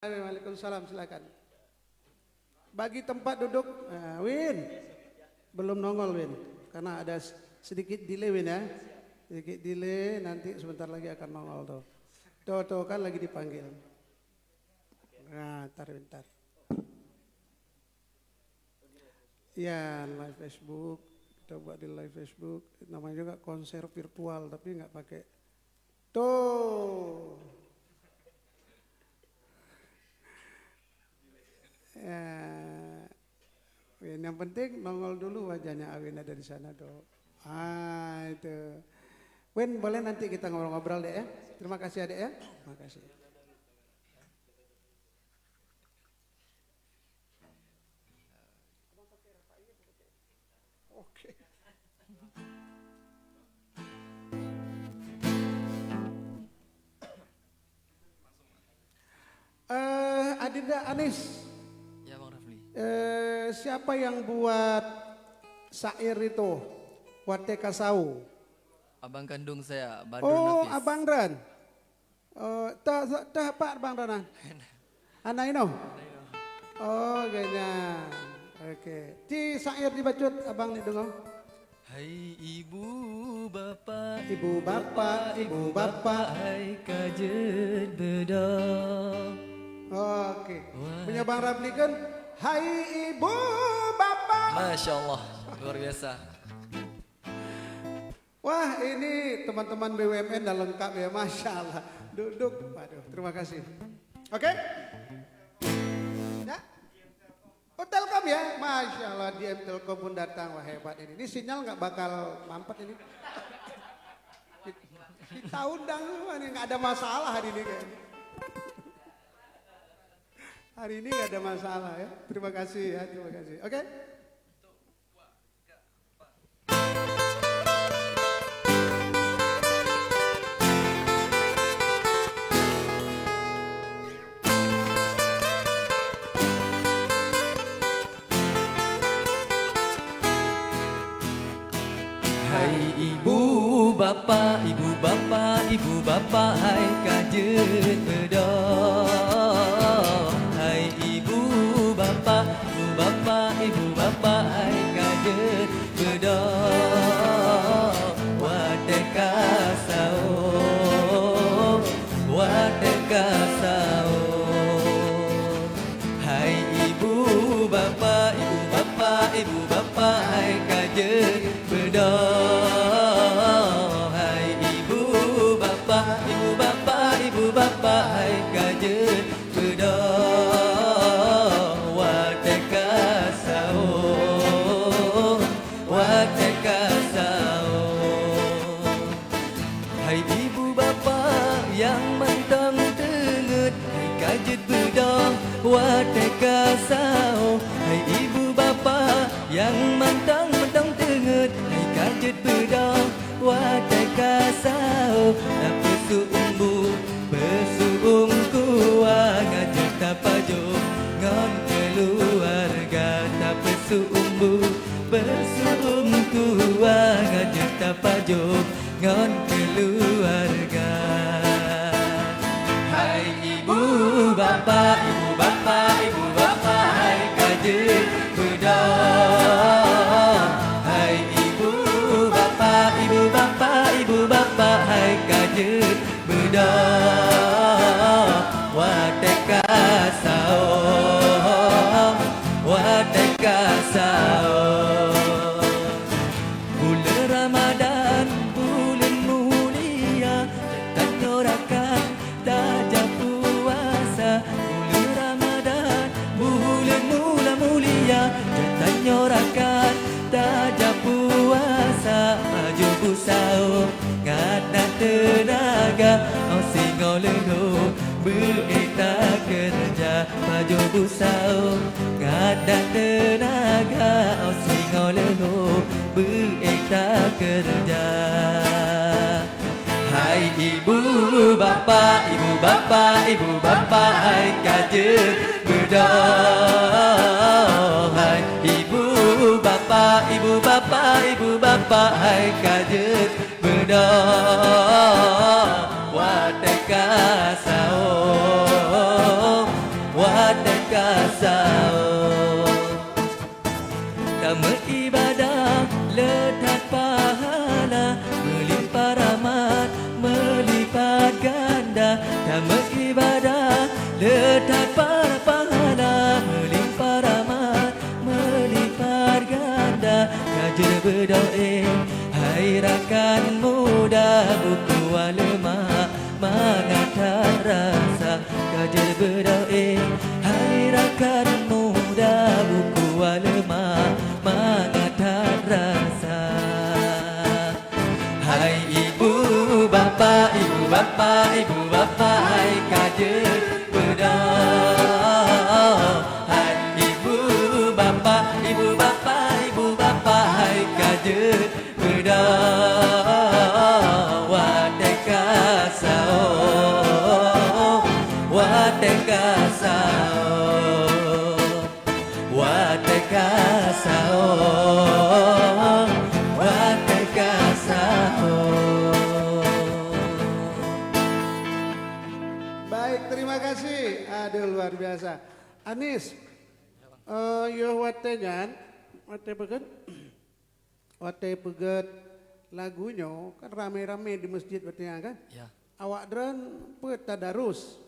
Waalaikumsalam, silakan. Bagi tempat duduk, Win, belum nongol Win, karena ada sedikit delay Win ya, sedikit delay, nanti sebentar lagi akan nongol tuh. Tuh kan lagi dipanggil. Nah, bentar. Ya, live Facebook, kita buat di live Facebook, namanya juga konser virtual tapi nggak pakai. Tuh. Ya, Win, yang penting nongol dulu wajahnya Awin ada di sana tuh. Itu. Win, boleh nanti kita ngobrol-ngobrol deh ya. Terima kasih adek ya. Terima kasih. Oke. Adinda Anis. Ya Bang Rafli. Siapa yang buat syair itu? Wate Kasau. Abang kandung saya, Badrun Oh, Nafis. Abang Ran. Tah Pak Abang Ran. Anak ini. Oh, kayaknya. Oke. Di syair dibacut Abang nih dengar. Hai ibu bapa, Ibu bapa, ibu bapa. hai kajet bedah. Oke. Punya Bang Rafli kan. Hai ibu bapa. Masya Allah, luar biasa. Wah, ini teman-teman BUMN dah lengkap ya, Masya Allah. Duduk, waduh, terima kasih. Oke? Ya? Oh, Telkom ya, Masya Allah, DM Telkom pun datang, wah hebat ini. Ini sinyal nggak bakal mampet ini. Kita undang semua nih, nggak ada masalah hari ini kayaknya. Hari ini nggak ada masalah ya. Terima kasih ya, terima kasih. Oke? Hai ibu bapa, ibu bapa, ibu bapa, hai kajet bedah. Hai ibu bapa, ibu bapa, ibu bapa, hai kajet bedah. Wate kasau, wate kasau. Hai ibu bapa, ibu bapa, ibu bapa, hai kajet bedah. Hai ibu bapa, ibu bapa, ibu bapa, hai kajet bedah. Wate kasau, wate kasau. Hai ibu bapa yang mentang tenget, hai kajet bedah, wate kasau. Hai ibu bapa yang mentang tenget, hai kajet bedah, wate kasau. Tapi suumbu bersuung kuang ngajak tapajo ngon keluarga. Tapi suumbu bersuung kuang ngajak tapajo ngon keluarga. Hai ibu bapa, ibu bapa, ibu bapa, hai kajet bedah. Hai ibu bapa, ibu bapa, ibu bapa, hai kajet bedah. Wate kasau, wate kasau. Bulan Ramadan, bulan mulia, tak nyorakan tajam puasa. Bulan Ramadan, bulan mulia, tak nyorakan tajam puasa. Maju busau, ngada tenaga, oh singo lengo, berita kerja. Maju busau, ngada tenaga, oh singo lengo, berita kerja. Hai ibu bapa, ibu bapa, ibu bapa, hai kajet bedah. Hai ibu bapa, ibu bapa, ibu bapa, hai kajet bedah. Wate kasau, kasau. Dhamma ibadah letak pahala, melimpah rahmat melipat ganda. Dhamma ibadah letak pahala, melimpah rahmat melipat ganda. Kajar berdoa hai rakan muda, buku ulama mengangkat rasa. Kajar berdoa hai rakan muda, buku ulama mengangkat rasa. Hai ibu bapa, ibu bapa, ibu bapa, hai kajar berdoa. Hai ibu bapa, ibu bapa, ibu bapa, hai kajar berdoa. Watai kasau, watai kasau, watai kasau, watai kasau. Baik, terima kasih. Aduh, luar biasa. Anis, yo wate kan, wate peget, wate peget lagunya kan rame-rame di masjid watenya kan. Ya. Awak dren pet tadarus.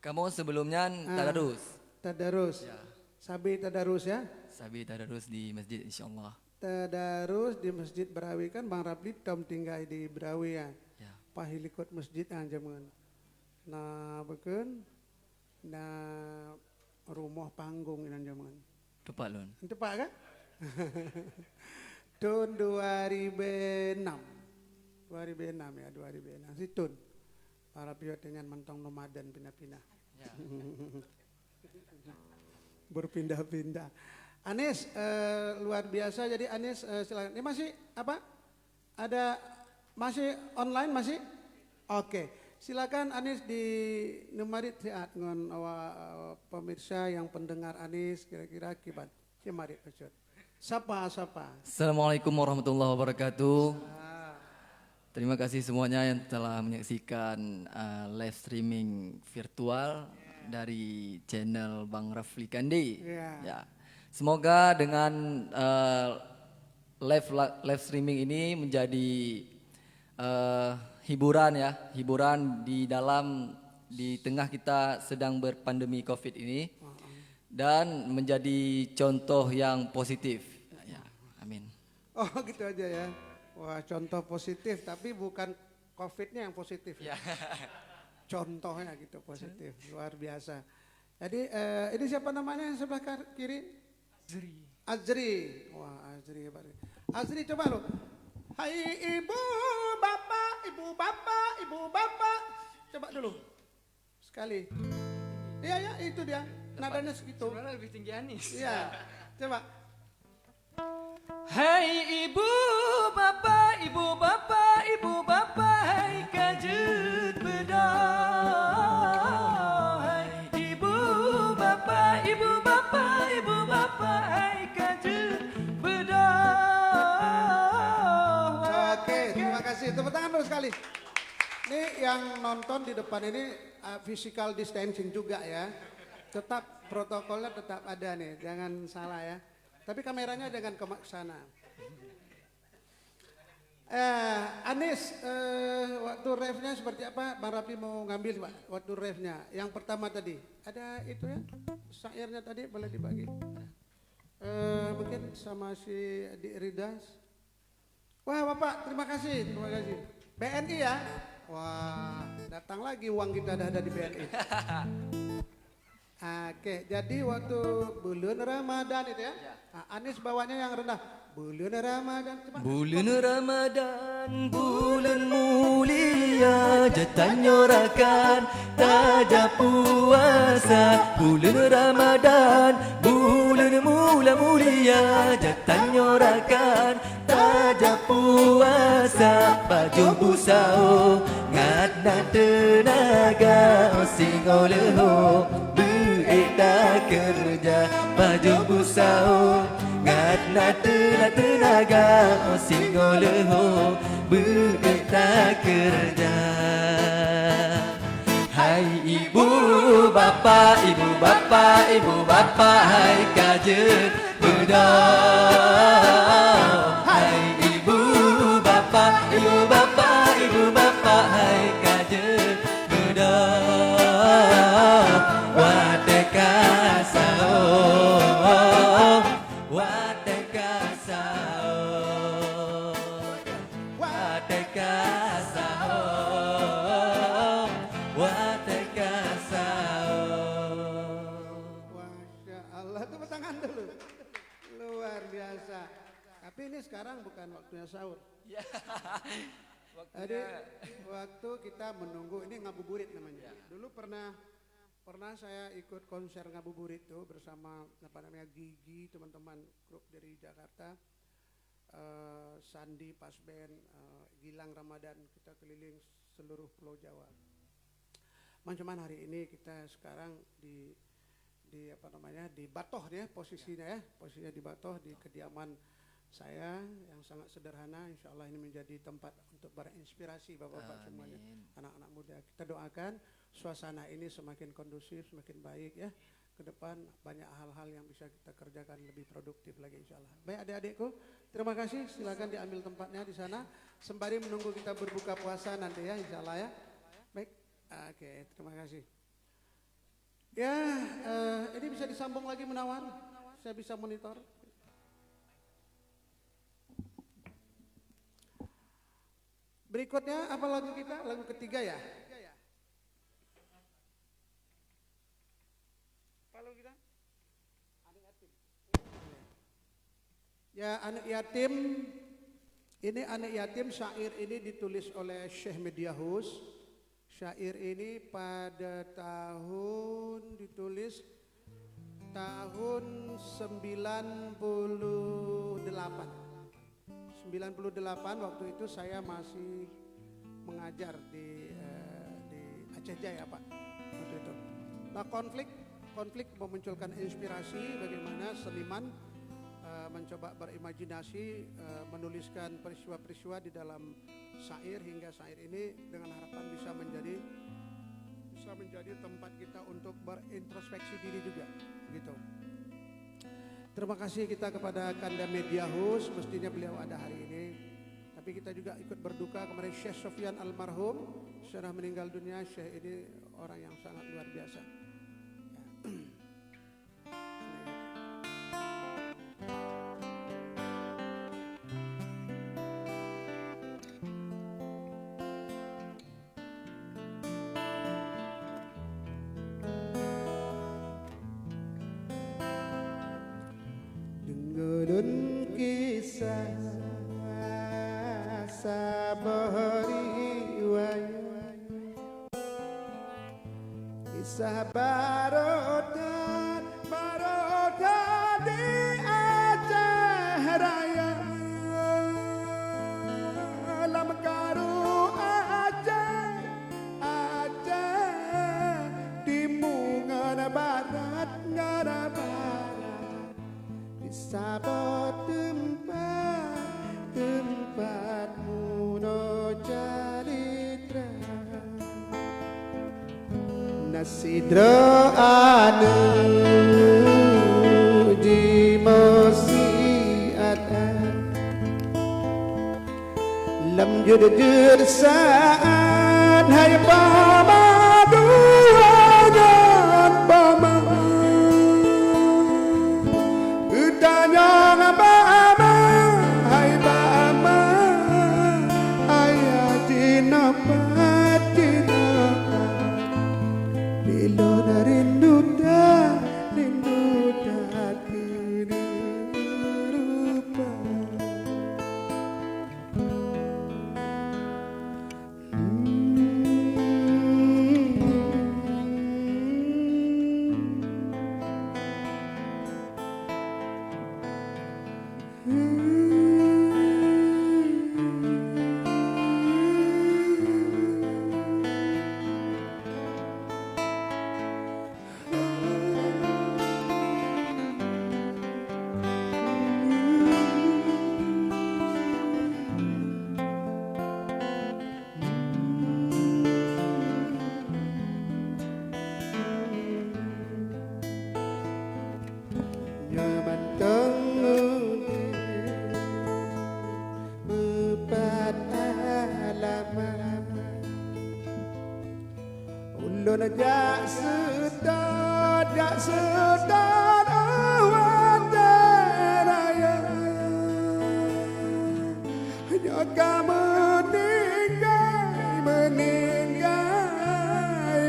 Kamu sebelumnya tadarus. Tadarus. Ya. Sabi tadarus ya. Sabi tadarus di masjid insyaallah. Tadarus di masjid Berawi kan Bang Rapli tom tinggal di Berawi ya. Ya. Pahilikot masjid anjaman. Nah, beken nah rumah panggung ini anjaman. Tepat lun. Itu Pak kan? Tahun 2006. 2006 ya, 2006. Si Tun. Para pihak dengan mentong nomaden pindah-pindah. Ya. Berpindah-pindah. Anis luar biasa. Jadi Anis silakan. Ini masih apa? Ada masih online masih? Oke. Silakan Anis di numarit sehat dengan pemirsa yang pendengar Anis kira-kira kibat. Simarit pecut. Sapa. Assalamualaikum warahmatullahi wabarakatuh. Terima kasih semuanya yang telah menyaksikan live streaming virtual dari channel Bang Rafli Kandi. Ya. Semoga dengan live streaming ini menjadi hiburan ya, hiburan di tengah kita sedang berpandemi Covid ini dan menjadi contoh yang positif. Ya, amin. Oh gitu aja ya. Wah contoh positif tapi bukan Covid-nya yang positif. Ya. Contohnya gitu positif, luar biasa. Jadi ini siapa namanya yang sebelah kiri? Azri. Wah Azri hebat. Azri coba lo. Hai ibu bapak, ibu bapak, ibu bapak. Coba dulu. Sekali. Iya ya itu dia. Nadanya segitu. Sebenarnya lebih tinggi Anis. Iya. Coba. Hai ibu bapak, ibu bapak, ibu bapak, hai kajut bedah. Hai ibu bapak, ibu bapak, ibu bapak, hai kajut bedah. Oke, terima kasih. Tepuk tangan dulu sekali. Ini yang nonton di depan ini physical distancing juga ya. Tetap protokolnya tetap ada nih, jangan salah ya. Tapi kameranya jangan ke sana. Anis, waktu refnya seperti apa? Bang Rapi mau ngambil Pak, waktu refnya. Yang pertama tadi, ada itu ya, syairnya tadi boleh dibagi. Mungkin sama si Adik Ridas. Wah Bapak, terima kasih. BNI ya? Wah, datang lagi uang kita ada di BNI. Oke, jadi waktu bulan Ramadan itu ya, Anis bawanya yang rendah. Bulan Ramadan. Bulan Ramadan, bulan mulia, jatan nyorakan taja puasa. Bulan Ramadan, bulan mulia, jatan nyorakan taja puasa. Baju busau, ngat tenaga, sing oleho. Kita kerja baju busau ngat tenaga singo leho kita kerja. Hai ibu ibu bapa, hai kajet bedah. Hai ibu bapa, hai kajet bedah. Wateka sao, wateka sao, wateka sao, wateka sao. Masya Allah, tepuk tangan dulu. Luar biasa. Tapi ini sekarang bukan waktunya sahur. Ya. Jadi waktu kita menunggu, ini ngabuburit namanya. Dulu pernah saya ikut konser ngabuburit tuh bersama Gigi, teman-teman grup dari Jakarta, Sandi pas band, Gilang Ramadan, kita keliling seluruh Pulau Jawa. Cuman hari ini kita sekarang di Batoh ya posisinya di Batoh, di kediaman saya yang sangat sederhana. Insya Allah ini menjadi tempat untuk berinspirasi bapak-bapak semuanya, anak-anak muda. Kita doakan suasana ini semakin kondusif, semakin baik ya. Ke depan banyak hal-hal yang bisa kita kerjakan lebih produktif lagi insya Allah. Baik adik-adikku, terima kasih. Silakan diambil tempatnya di sana sembari menunggu kita berbuka puasa nanti ya insya Allah ya. Baik, oke, terima kasih. Ya, ini bisa disambung lagi Munawar. Saya bisa monitor. Berikutnya apa lagu kita? Lagu ketiga ya? Apa lagu kita? Anak Yatim. Ya, Anak Yatim. Ini Anak Yatim, syair ini ditulis oleh Syekh Mediahus. Syair ini pada ditulis tahun 98 waktu itu saya masih mengajar di Aceh Jaya Pak waktu itu. Nah konflik memunculkan inspirasi bagaimana seniman mencoba berimajinasi menuliskan peristiwa-peristiwa di dalam syair hingga syair ini dengan harapan bisa menjadi tempat kita untuk berintrospeksi diri juga gitu. Terima kasih kita kepada Kanda Mediahus, mestinya beliau ada hari ini. Tapi kita juga ikut berduka kemarin Syekh Sofyan almarhum sudah meninggal dunia. Syekh ini orang yang sangat luar biasa. Dengarun kisah sabari wayu, kisah barotan di Aceh Raya, lam karu Aceh timungan barat ngara barat, di sabot tempatmu no caritra, nasidro anu jimosiatan, lam jujur saan hai pamadu dan pama utanya bama hai bama ayat dinapat lilo rindu kini rupa jak sedar awan raya Nyoka meninggai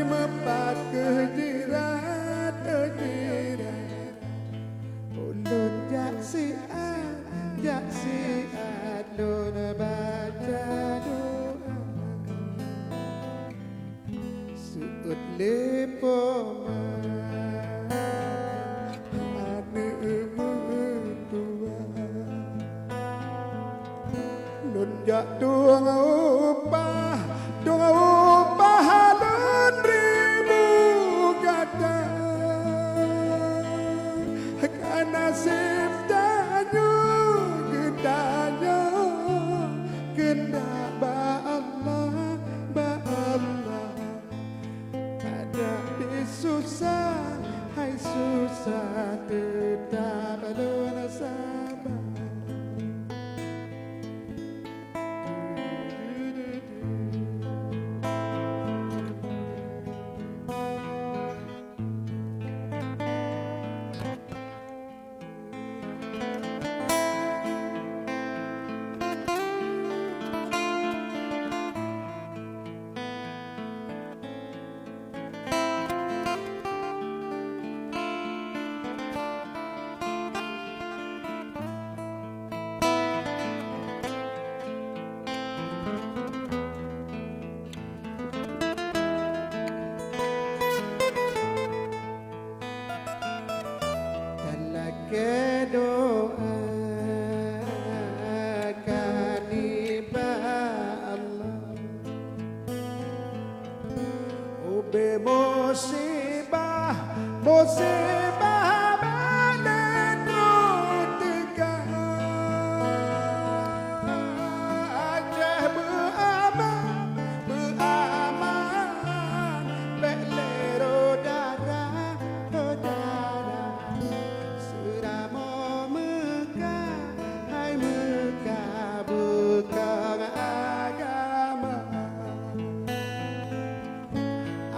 mepat kejirat ulun jak siat lun baca doa suut lepo ane mentua lun jak tuang upah lun ribu kata karena nasib danyu kena ba Allah ada di susah hai susah tetap alun sabar doa kaniba Allah ube musibah balenu tegak aja beraman belero darah Suramo Mekah hai Mekah bukan agama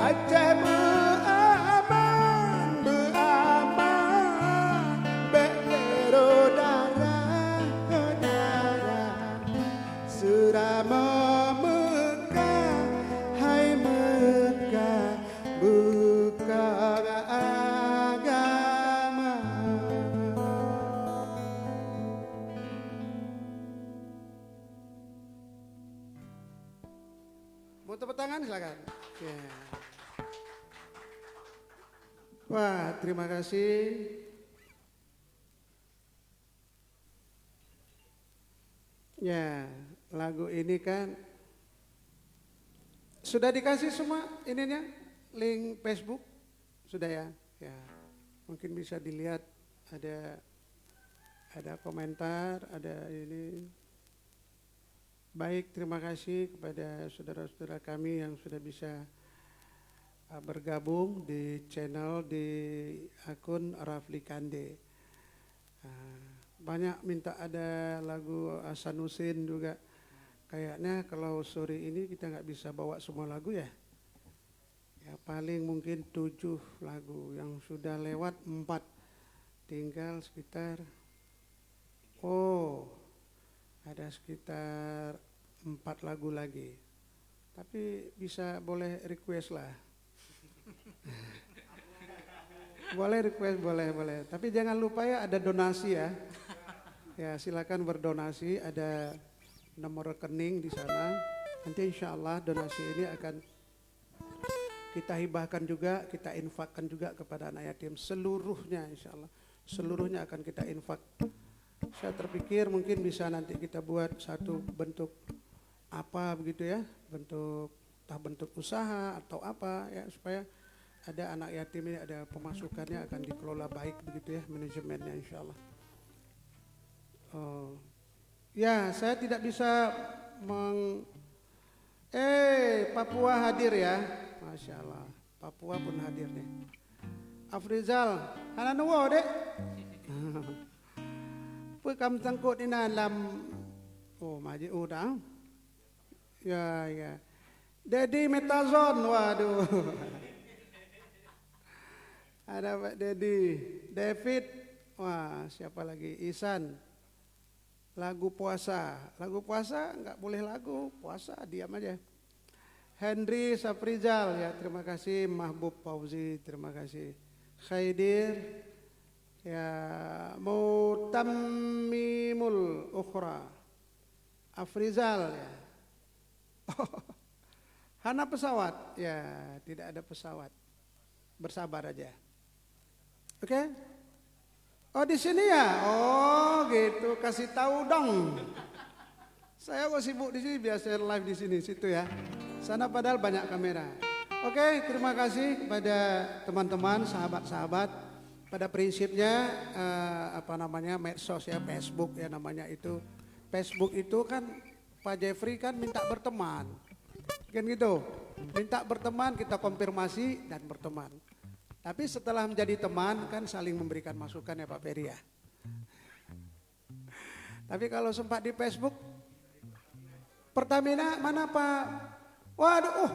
Aceh beraman belero darah Suramo Mekah hai Mekah bukan agama Mau tepuk tangan silakan. Oke. Wah, terima kasih. Ya, lagu ini kan sudah dikasih semua ininya, link Facebook sudah ya. Ya, mungkin bisa dilihat ada komentar, ada ini. Baik, terima kasih kepada saudara-saudara kami yang sudah bisa bergabung di channel di akun Rafli Kande. Banyak minta ada lagu Hasanuddin juga. Kayaknya kalau sore ini kita nggak bisa bawa semua lagu ya. Ya paling mungkin 7 lagu, yang sudah lewat 4. Tinggal sekitar ada sekitar 4 lagu lagi. Tapi bisa boleh request lah. Boleh request, boleh. Tapi jangan lupa ya ada donasi ya. Ya silakan berdonasi, ada nomor rekening di sana. Nanti insya Allah donasi ini akan kita hibahkan juga, kita infakkan juga kepada anak yatim seluruhnya insya Allah. Seluruhnya akan kita infak. Saya terpikir mungkin bisa nanti kita buat satu bentuk apa begitu ya, entah bentuk usaha atau apa ya, supaya ada anak yatim ini ada pemasukannya akan dikelola baik begitu ya, manajemennya insya Allah. Ya saya tidak bisa Papua hadir ya, Masya Allah, Papua pun hadir nih. Afrizal, hananuwo dek. Kam sangkut ni dalam maji udang. Ya. Dedi metazon, waduh. Ada Pak Dedi, David, wah siapa lagi? Ihsan, lagu puasa nggak boleh lagu puasa, diam aja. Henry Saprizal, ya terima kasih. Mahbub Fauzi, terima kasih. Khaidir, ya Mutammimul Ukhra, Afrizal, ya. Hana pesawat, ya tidak ada pesawat, bersabar aja. Oke? Oh di sini ya, oh gitu, kasih tahu dong. Saya kok sibuk di sini, biasa live di sini, situ ya. Sana padahal banyak kamera. Oke, terima kasih kepada teman-teman, sahabat-sahabat. Pada prinsipnya medsos ya, Facebook ya namanya itu. Facebook itu kan Pak Jeffrey kan minta berteman. Kan gitu. Minta berteman, kita konfirmasi dan berteman. Tapi setelah menjadi teman kan saling memberikan masukan ya Pak Peri ya. Tapi kalau sempat di Facebook, Pertamina mana Pak? Waduh,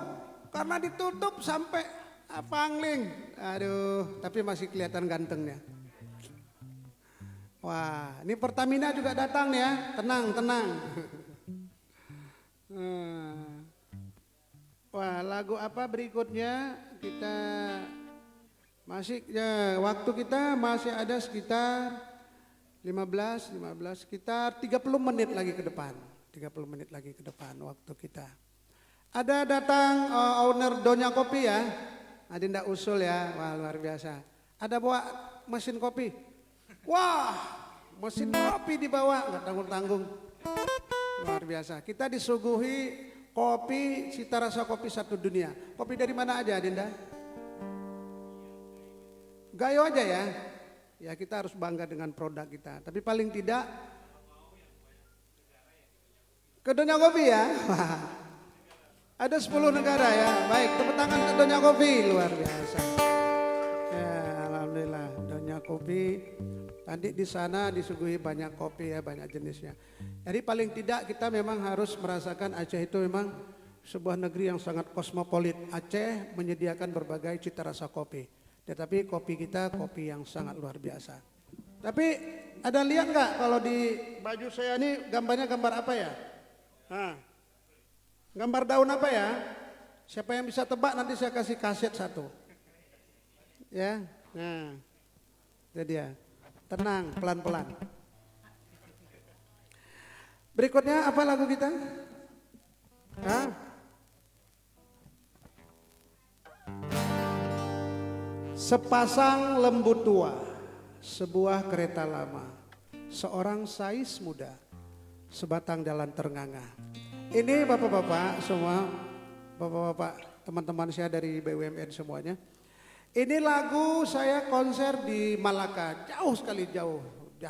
karena ditutup sampai Pangling. Aduh, tapi masih kelihatan gantengnya. Wah, ini Pertamina juga datang ya. Tenang. Wah, lagu apa berikutnya? Kita masih ya, waktu kita masih ada sekitar 15 sekitar 30 menit lagi ke depan. 30 menit lagi ke depan waktu kita. Ada datang owner Donya Kopi ya. Adinda usul ya, wah luar biasa. Ada bawa mesin kopi. Wah, mesin kopi dibawa, nggak tanggung-tanggung. Luar biasa. Kita disuguhi kopi, cita rasa kopi satu dunia. Kopi dari mana aja Adinda? Gayo aja ya. Ya kita harus bangga dengan produk kita. Tapi paling tidak ke Donya Kopi ya. Ada 10 negara ya. Baik, tepuk tangan ke Donya Kopi, luar biasa. Ya, alhamdulillah Donya Kopi. Tadi di sana disuguhi banyak kopi ya, banyak jenisnya. Jadi paling tidak kita memang harus merasakan Aceh itu memang sebuah negeri yang sangat kosmopolit. Aceh menyediakan berbagai cita rasa kopi. Tetapi kopi kita kopi yang sangat luar biasa. Tapi ada lihat nggak kalau di baju saya ini gambarnya gambar apa ya? Nah, gambar daun apa ya? Siapa yang bisa tebak nanti saya kasih kaset satu. Ya, nah, itu dia. Tenang, pelan-pelan. Berikutnya apa lagu kita? Hah? Sepasang lembu tua, sebuah kereta lama, seorang sais muda, sebatang jalan ternganga. Ini bapak-bapak semua, bapak-bapak teman-teman saya dari BUMN semuanya. Ini lagu saya konser di Malaka, jauh sekali jauh,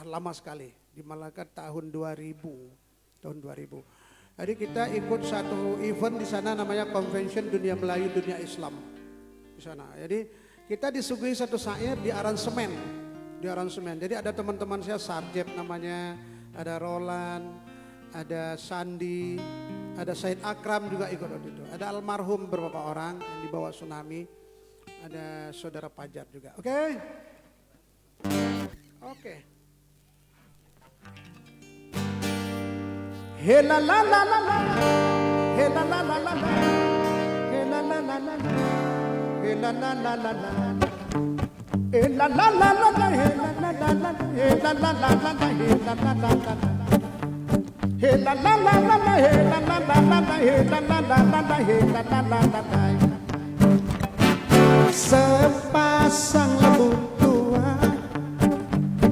lama sekali. Di Malaka tahun 2000, Jadi kita ikut satu event di sana namanya Convention Dunia Melayu Dunia Islam di sana. Jadi kita disuguhi satu syair di aransemen. Jadi ada teman-teman saya Sarjep namanya, ada Roland, ada Sandi, ada Said Akram juga ikut waktu itu. Ada almarhum beberapa orang yang dibawa tsunami, ada saudara Pajar juga. Oke. He la la la la la, he la la la la la, he la la la la la, he la la la la la, he la la la la la, he la la la la, he la la la la la, he la la la la la. He la la la la la, he la la la la la, he la la la la la, he la la la la la. Sepasang lembu tua,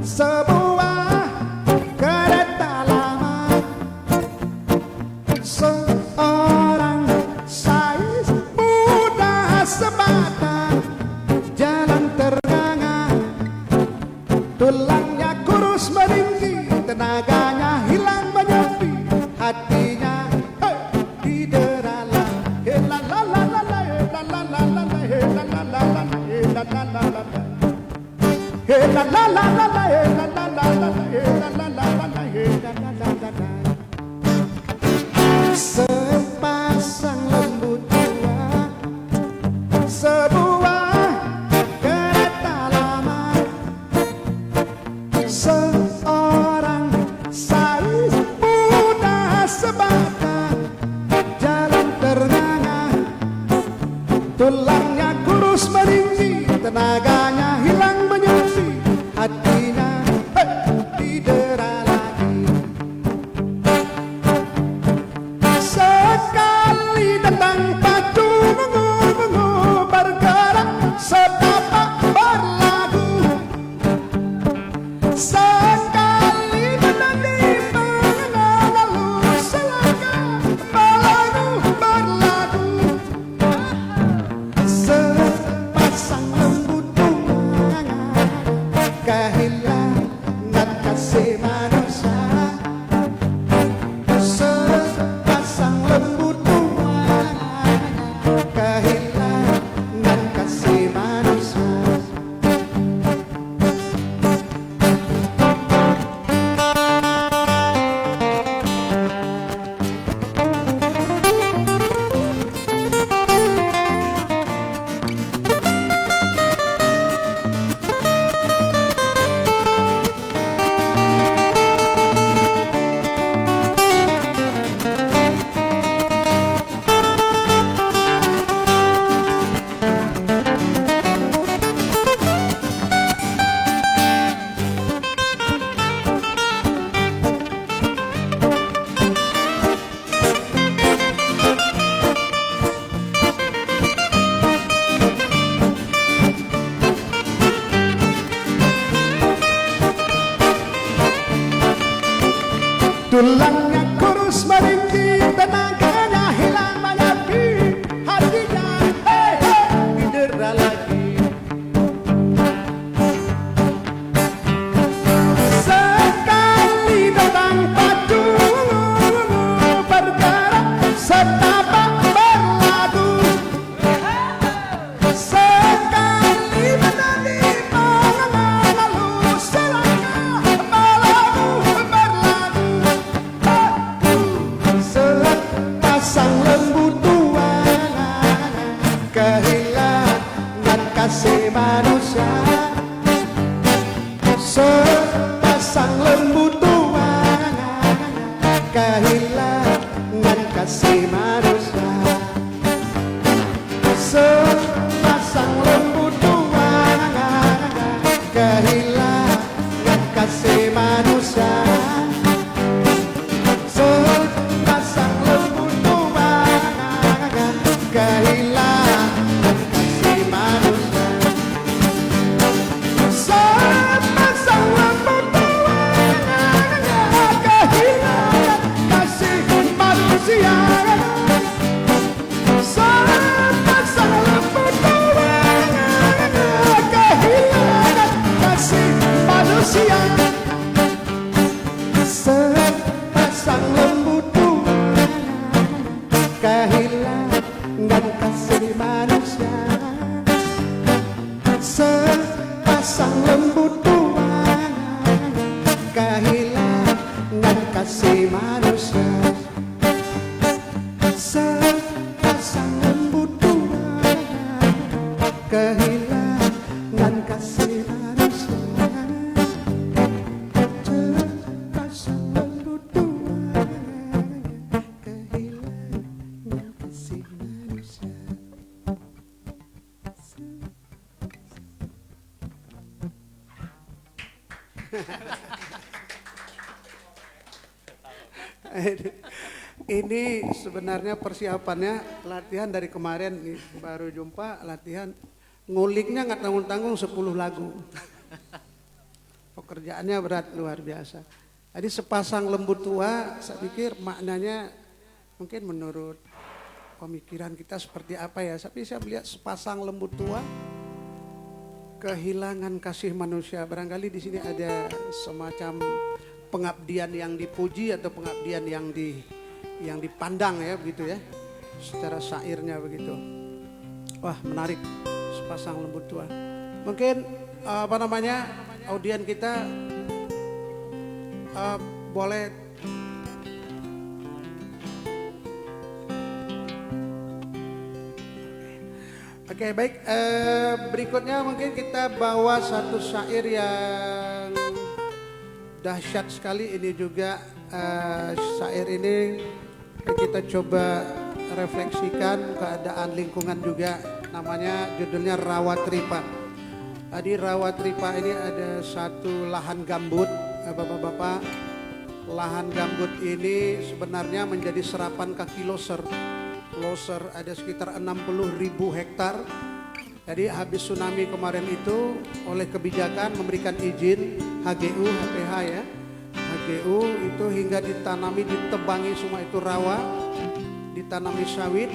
sebuah kereta lama, seorang sais muda, sebatang jalan ternganga, tulangnya kurus meninggi, tenaganya hilang menyepi, hatinya dideralah. He la la la la la, he la la la la la, he la la la la la, he la la la la la, he la la la la la, he la la la la la, he la la la la la, he la la la la la. Sepasang lembu tua, sebuah kereta kehilangan kasih manusia, sepasang lembu tua kehilangan kasih manusia. Tulangnya kurus meringkih, tenaganya hilang banyak di hatinya, didera lagi. Sekali datang padu bergerak setapak berlagu, sekali menari lalu selangkah berlagu. Sepasang lembu tua kehilangan kasih manusia, sepasang lembu tua kehilangan kasih manusia, sepasang lembu tua kehilangan kasih manusia. Sepasang lembu tua kehilangan kasih manusia, sepasang lembu tua kehilangan kasih manusia, sepasang lembu tua kehilangan kasih manusia. Sepasang lembu tua kehilangan kasih manusia, sepasang lembu tua kehilangan kasih manusia, sepasang lembu tua kehilangan kasih manusia. Sepasang lembu tua kehilangan kasih manusia. Ini sebenarnya persiapannya latihan dari kemarin nih, baru jumpa latihan nguliknya nggak tanggung-tanggung 10 lagu. Pekerjaannya berat luar biasa. Jadi sepasang lembu tua, saya pikir maknanya mungkin menurut pemikiran kita seperti apa ya. Tapi saya melihat sepasang lembu tua kehilangan kasih manusia. Barangkali di sini ada semacam pengabdian yang dipuji atau pengabdian yang dipandang ya begitu ya. Secara syairnya begitu. Wah, menarik sepasang lembu tua. Mungkin audien kita boleh Oke, baik. Berikutnya mungkin kita bawa satu syair yang dahsyat sekali. Ini juga syair ini kita coba refleksikan keadaan lingkungan juga. Namanya judulnya Rawatripa. Tadi Rawatripa ini ada satu lahan gambut, bapak-bapak. Lahan gambut ini sebenarnya menjadi serapan kaki loser. Loser ada sekitar 60.000 hektar. Jadi habis tsunami kemarin itu oleh kebijakan memberikan izin HGU, HPH ya. HGU itu hingga ditanami, ditebangi semua itu rawa, ditanami sawit.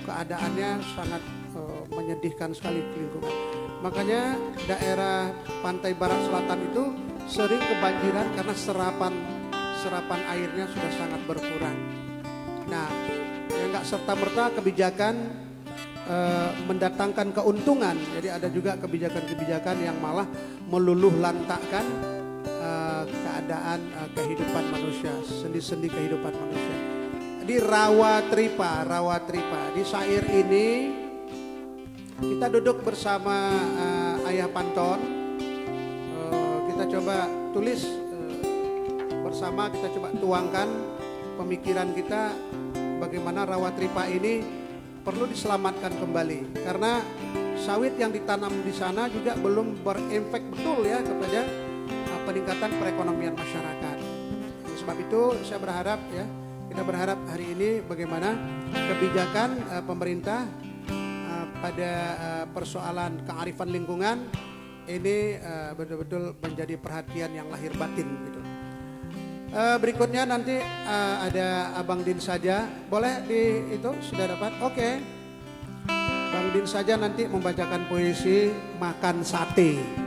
Keadaannya sangat menyedihkan sekali lingkungan. Makanya daerah pantai barat selatan itu sering kebanjiran karena serapan airnya sudah sangat berkurang. Nah, yang nggak serta-merta kebijakan mendatangkan keuntungan. Jadi ada juga kebijakan-kebijakan yang malah meluluh lantakkan keadaan kehidupan manusia, sendi-sendi kehidupan manusia. Di rawa tripa. Di syair ini kita duduk bersama Ayah Panton. Kita coba tulis bersama, kita coba tuangkan pemikiran kita bagaimana rawa tripa ini perlu diselamatkan kembali. Karena sawit yang ditanam di sana juga belum berefek betul ya kepada peningkatan perekonomian masyarakat. Oleh sebab itu saya berharap ya, kita berharap hari ini bagaimana kebijakan pemerintah pada persoalan kearifan lingkungan ini betul-betul menjadi perhatian yang lahir batin gitu. Berikutnya nanti ada Abang Din saja, boleh di itu sudah dapat? Oke. Bang Din saja nanti membacakan puisi Makan Sate.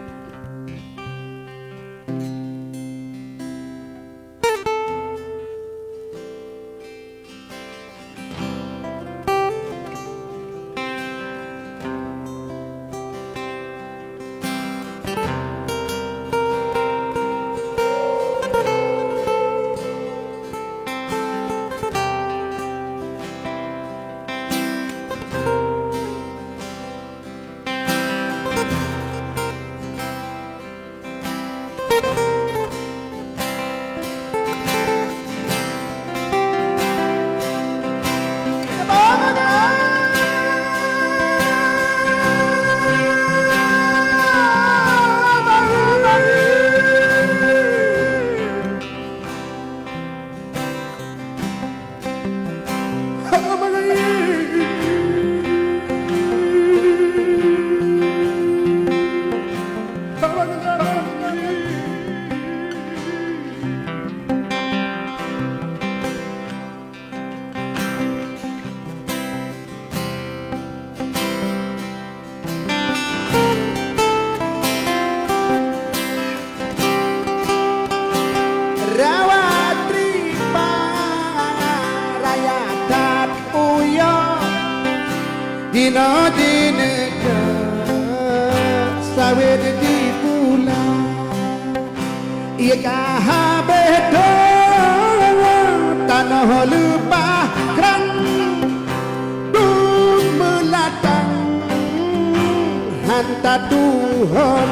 Dino dineka sawit di pulau ia kahabedo tanah lupa kran melatang hanta Tuhan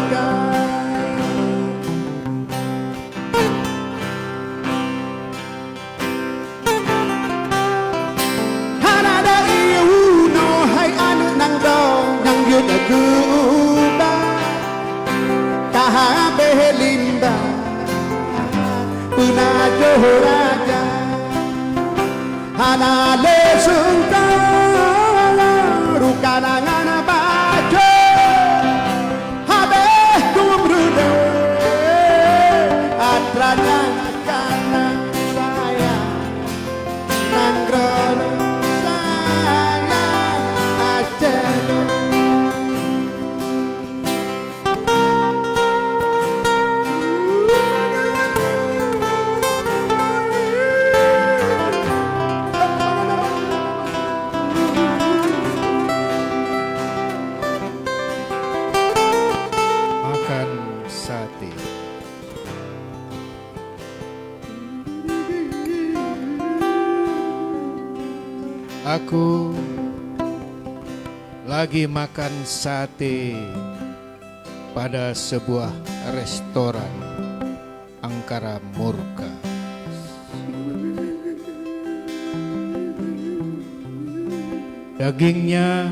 Kuba kahabe limba puna joraja hanale sungkala rukanangan bajo habe kumrude atranya kana saya nanggrono saya acelo. Aku lagi makan sate pada sebuah restoran Angkara Murka. Dagingnya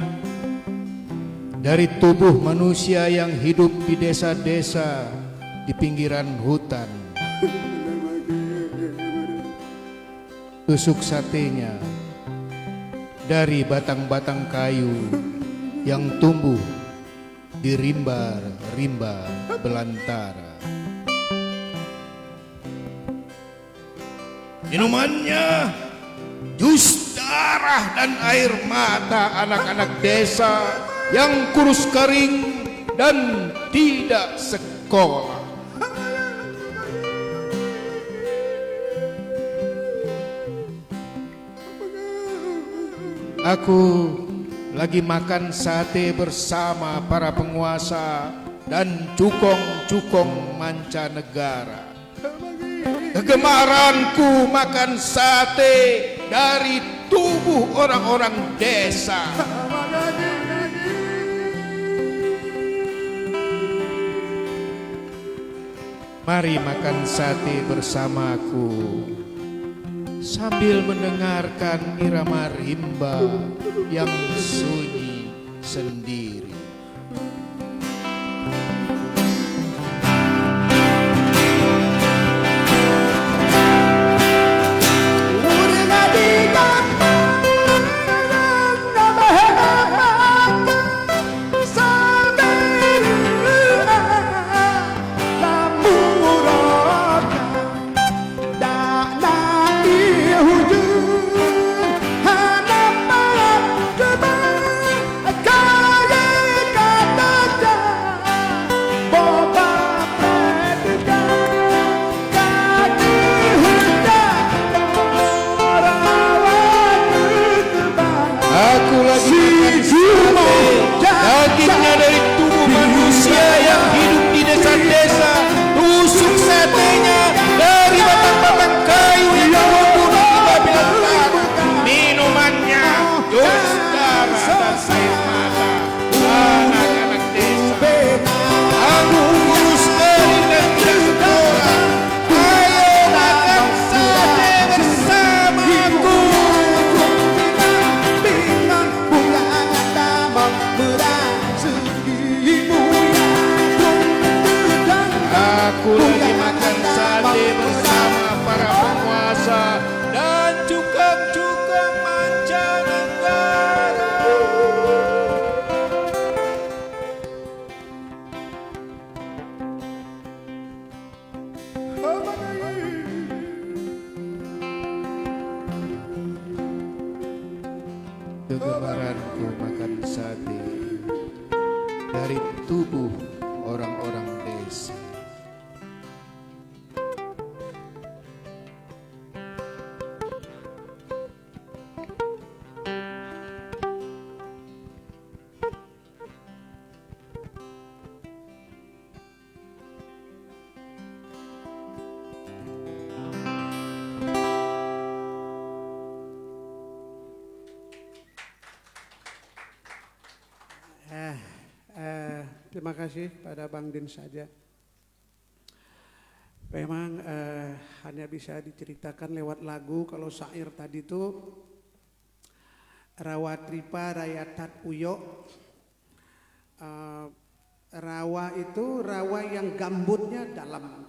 dari tubuh manusia yang hidup di desa-desa di pinggiran hutan. Tusuk satenya dari batang-batang kayu yang tumbuh di rimba-rimba belantara. Minumannya jus darah dan air mata anak-anak desa yang kurus kering dan tidak sekolah. Aku lagi makan sate bersama para penguasa dan cukong-cukong mancanegara. Kegemaranku makan sate dari tubuh orang-orang desa. Mari makan sate bersamaku sambil mendengarkan irama rimba yang sunyi sendiri. Aku lagi makan sate, dagingnya dari tubuh manusia yang hidup di desa-desa. Tusuk satenya dari batang-batang kayu yang tumbuh di Babilan Utara. Minumannya jus darah dan air mata anak-anak desa. Aku kurus kering dan tidak sekolah. Ayo makan sate bersamaku. Aku lagi makan sate bersama para penguasa dan cukong-cukong mancanegara. Kegemaranku makan sate dari tubuh orang-orang desa. Terima kasih pada Bang Din saja. Memang hanya bisa diceritakan lewat lagu. Kalau syair tadi itu Rawatripa Rayatat Uyo. Rawa itu rawa yang gambutnya dalam.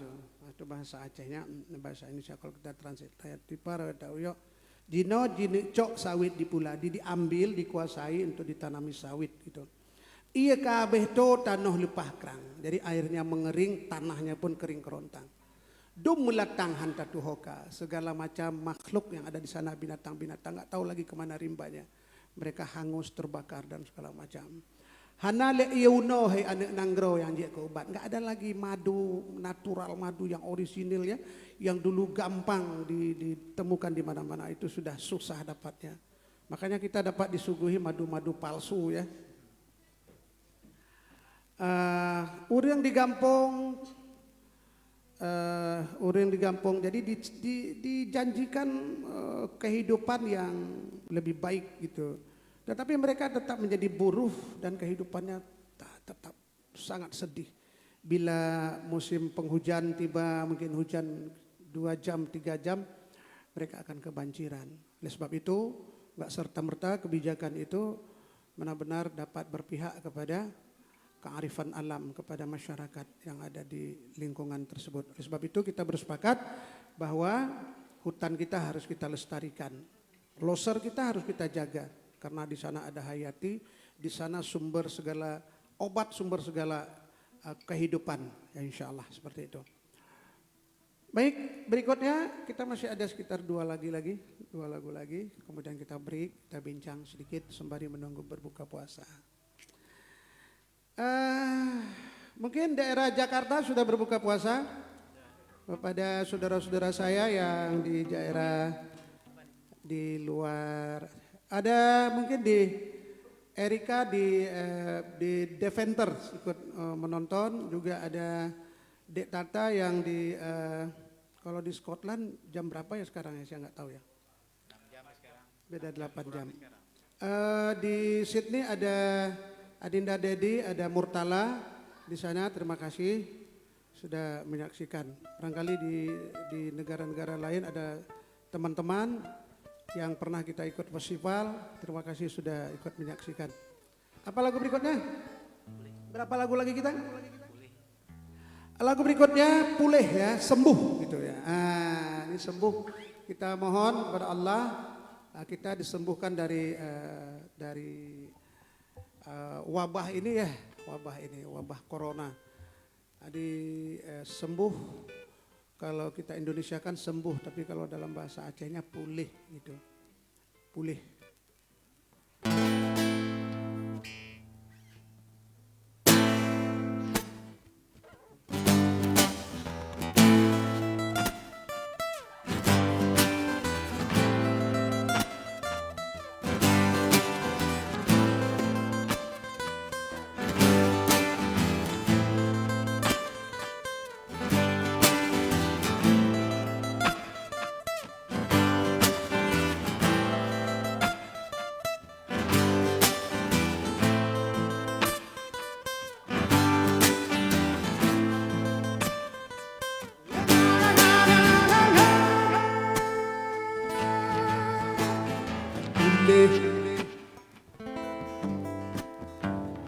Itu bahasa Acehnya, bahasa Indonesia kalau kita translate. Rayatripa Rayatat Uyo. Jino jini cok sawit dipula, diambil, dikuasai untuk ditanami sawit gitu. Ia kabeh to tanah lepah kerang. Jadi airnya mengering, tanahnya pun kering kerontang. Dum melatang hanta tuhoka. Segala macam makhluk yang ada di sana, binatang-binatang, nggak tahu lagi kemana rimbanya. Mereka hangus, terbakar dan segala macam. Hana le iuno hai anak nanggro yang dia keobat. Nggak ada lagi madu natural, madu yang orisinil ya, yang dulu gampang ditemukan di mana-mana, itu sudah susah dapatnya. Makanya kita dapat disuguhi madu-madu palsu ya. Urang di Gampong, jadi dijanjikan kehidupan yang lebih baik gitu. Tetapi mereka tetap menjadi buruh dan kehidupannya tetap sangat sedih. Bila musim penghujan tiba, mungkin hujan 2 jam, 3 jam, mereka akan kebanjiran. Oleh sebab itu, nggak serta-merta kebijakan itu benar-benar dapat berpihak kepada kearifan alam, kepada masyarakat yang ada di lingkungan tersebut. Oleh sebab itu kita bersepakat bahwa hutan kita harus kita lestarikan. Loser kita harus kita jaga karena di sana ada hayati, di sana sumber segala obat, sumber segala kehidupan. Ya insya Allah seperti itu. Baik, berikutnya kita masih ada sekitar 2 lagu lagi, kemudian kita break, kita bincang sedikit sembari menunggu berbuka puasa. Mungkin daerah Jakarta sudah berbuka puasa. Kepada saudara-saudara saya yang di daerah di luar, ada mungkin di Erika di Deventer ikut menonton, juga ada Dek Tata yang di kalau di Scotland jam berapa ya sekarang ya, saya nggak tahu ya. Beda 8 jam. Di Sydney ada Adinda Dedi, ada Murtala di sana, terima kasih sudah menyaksikan. Barangkali di negara-negara lain ada teman-teman yang pernah kita ikut festival, terima kasih sudah ikut menyaksikan. Apa lagu berikutnya? Berapa lagu lagi kita? Lagu berikutnya Pulih ya, sembuh gitu ya. Ini sembuh, kita mohon kepada Allah kita disembuhkan dari wabah ini ya, wabah corona. Sembuh, kalau kita Indonesia kan sembuh, tapi kalau dalam bahasa Acehnya pulih gitu, pulih.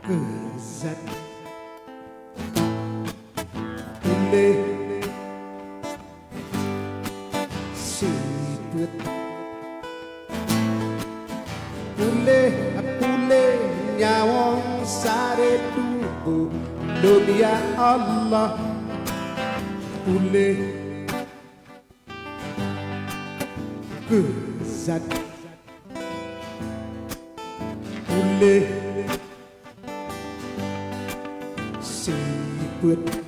Kezat pulih siput pulih nyawang sare tubuh dunia Allah pulih kezat pulih siput